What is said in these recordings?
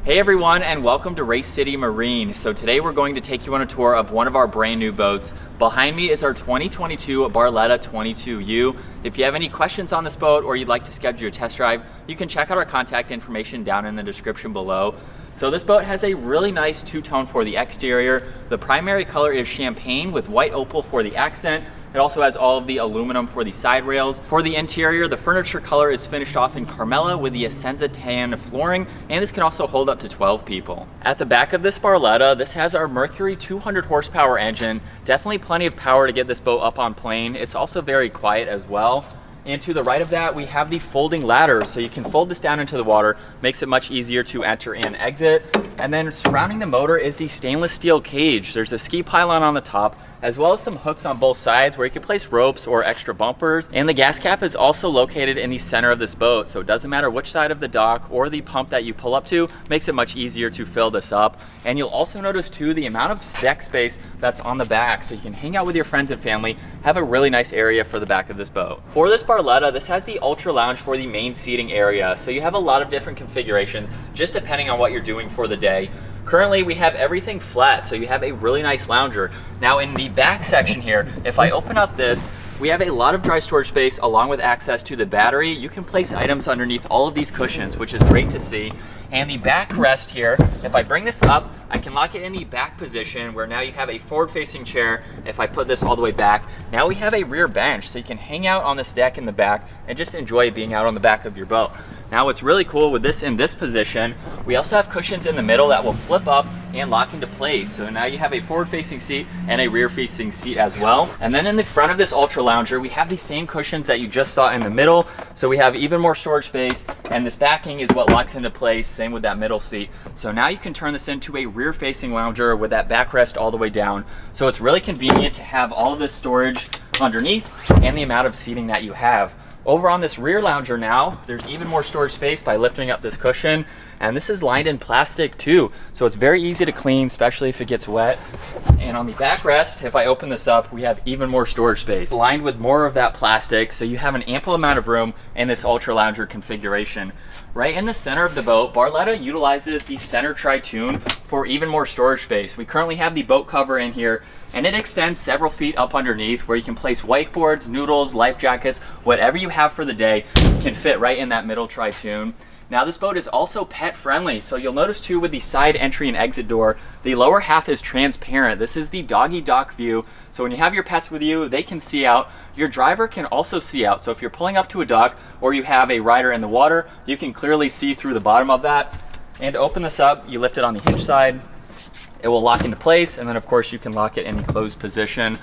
Hey everyone, and welcome to Race City Marine. So today we're going to take you on a tour of one of our brand new boats. Behind me is our 2022 Barletta 22U. If you have any questions on this boat or you'd like to schedule your test drive, you can check out our contact information down in the description below. So this boat has a really nice two-tone for the exterior. The primary color is champagne with white opal for the accent. It also has all of the aluminum for the side rails. For the interior, the furniture color is finished off in Carmela with the Essenza tan flooring, and this can also hold up to 12 people. At the back of this Barletta, this has our Mercury 200 horsepower engine. Definitely plenty of power to get this boat up on plane. It's also very quiet as well. And to the right of that, we have the folding ladder, so you can fold this down into the water, makes it much easier to enter and exit. And then surrounding the motor is the stainless steel cage. There's a ski pylon on the top, as well as some hooks on both sides where you can place ropes or extra bumpers. And the gas cap is also located in the center of this boat, so it doesn't matter which side of the dock or the pump that you pull up to, makes it much easier to fill this up. And you'll also notice too the amount of deck space that's on the back, so you can hang out with your friends and family, have a really nice area for the back of this boat. For this Barletta, this has the Ultra Lounge for the main seating area, so you have a lot of different configurations just depending on what you're doing for the day. Currently, we have everything flat, so you have a really nice lounger. Now in the back section here, if I open up this, we have a lot of dry storage space along with access to the battery. You can place items underneath all of these cushions, which is great to see. And the backrest here, if I bring this up, I can lock it in the back position where now you have a forward-facing chair. If I put this all the way back, now we have a rear bench, so you can hang out on this deck in the back and just enjoy being out on the back of your boat. Now what's really cool with this in this position, we also have cushions in the middle that will flip up and lock into place. So now you have a forward-facing seat and a rear-facing seat as well. And then in the front of this Ultra Lounger, we have the same cushions that you just saw in the middle. So we have even more storage space, and this backing is what locks into place, same with that middle seat. So now you can turn this into a rear-facing lounger with that backrest all the way down. So it's really convenient to have all of this storage underneath and the amount of seating that you have. Over on this rear lounger now, there's even more storage space by lifting up this cushion, and this is lined in plastic too, so it's very easy to clean, especially if it gets wet. And on the backrest, if I open this up, we have even more storage space lined with more of that plastic, so you have an ample amount of room in this Ultra Lounger configuration. Right in the center of the boat, Barletta utilizes the center tri-tune for even more storage space. We currently have the boat cover in here, and it extends several feet up underneath where you can place wakeboards, noodles, life jackets, whatever you have for the day can fit right in that middle tri-tune. Now this boat is also pet friendly, so you'll notice too with the side entry and exit door, the lower half is transparent. This is the doggy dock view, so when you have your pets with you, they can see out. Your driver can also see out, so if you're pulling up to a dock or you have a rider in the water, you can clearly see through the bottom of that. And to open this up, you lift it on the hinge side, it will lock into place, and then of course you can lock it in the closed position.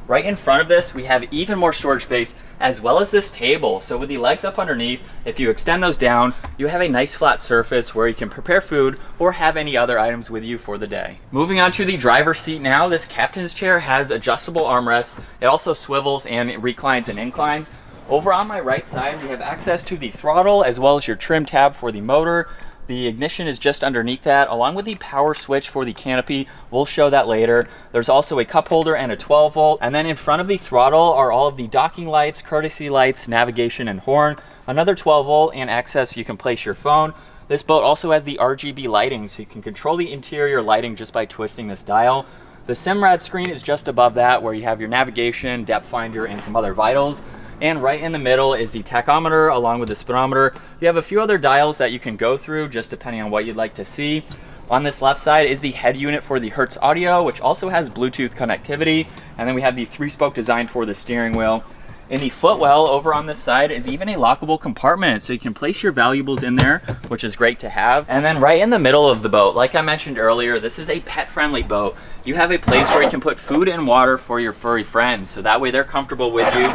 Right in front of this, we have even more storage space, as well as this table. So with the legs up underneath, if you extend those down, you have a nice flat surface where you can prepare food or have any other items with you for the day. Moving on to the driver's seat now, this captain's chair has adjustable armrests. It also swivels and reclines and inclines. Over on my right side, we have access to the throttle as well as your trim tab for the motor. The ignition is just underneath that, along with the power switch for the Canopy. We'll show that later. There's also a cup holder and a 12 volt. And then in front of the throttle are all of the docking lights, courtesy lights, navigation, and horn. Another 12 volt and access, you can place your phone. This boat also has the RGB lighting, so you can control the interior lighting just by twisting this dial. The SIMRAD screen is just above that, where you have your navigation, depth finder, and some other vitals. And right in the middle is the tachometer along with the speedometer. You have a few other dials that you can go through just depending on what you'd like to see. On this left side is the head unit for the Hertz audio, which also has Bluetooth connectivity. And then we have the 3-spoke design for the steering wheel. In the footwell over on this side is even a lockable compartment, so you can place your valuables in there, which is great to have. And then right in the middle of the boat, like I mentioned earlier, this is a pet-friendly boat. You have a place where you can put food and water for your furry friends, so that way they're comfortable with you.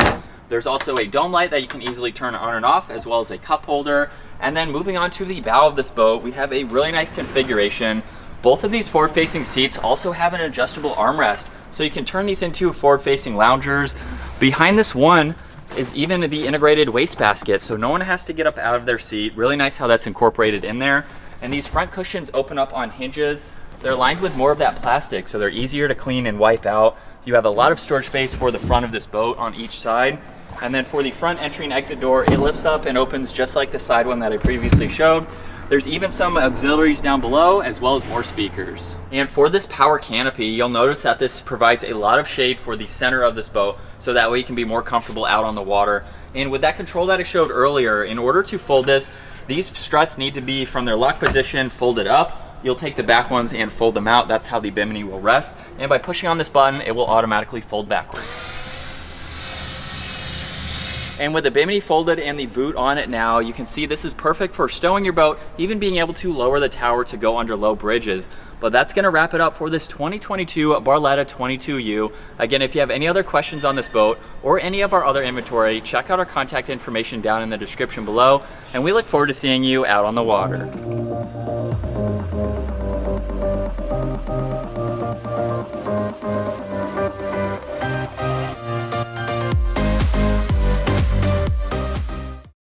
There's also a dome light that you can easily turn on and off, as well as a cup holder. And then moving on to the bow of this boat, we have a really nice configuration. Both of these forward-facing seats also have an adjustable armrest, so you can turn these into forward-facing loungers. Behind this one is even the integrated wastebasket, so no one has to get up out of their seat. Really nice how that's incorporated in there. And these front cushions open up on hinges. They're lined with more of that plastic, so they're easier to clean and wipe out. You have a lot of storage space for the front of this boat on each side. And then for the front entry and exit door, it lifts up and opens just like the side one that I previously showed. There's even some auxiliaries down below, as well as more speakers. And for this power canopy, you'll notice that this provides a lot of shade for the center of this boat, so that way you can be more comfortable out on the water. And with that control that I showed earlier, in order to fold this, these struts need to be from their lock position folded up. You'll take the back ones and fold them out. That's how the bimini will rest. And by pushing on this button, it will automatically fold backwards. And with the bimini folded and the boot on it now, you can see this is perfect for stowing your boat, even being able to lower the tower to go under low bridges. But that's gonna wrap it up for this 2022 Barletta 22U. Again, if you have any other questions on this boat or any of our other inventory, check out our contact information down in the description below. And we look forward to seeing you out on the water.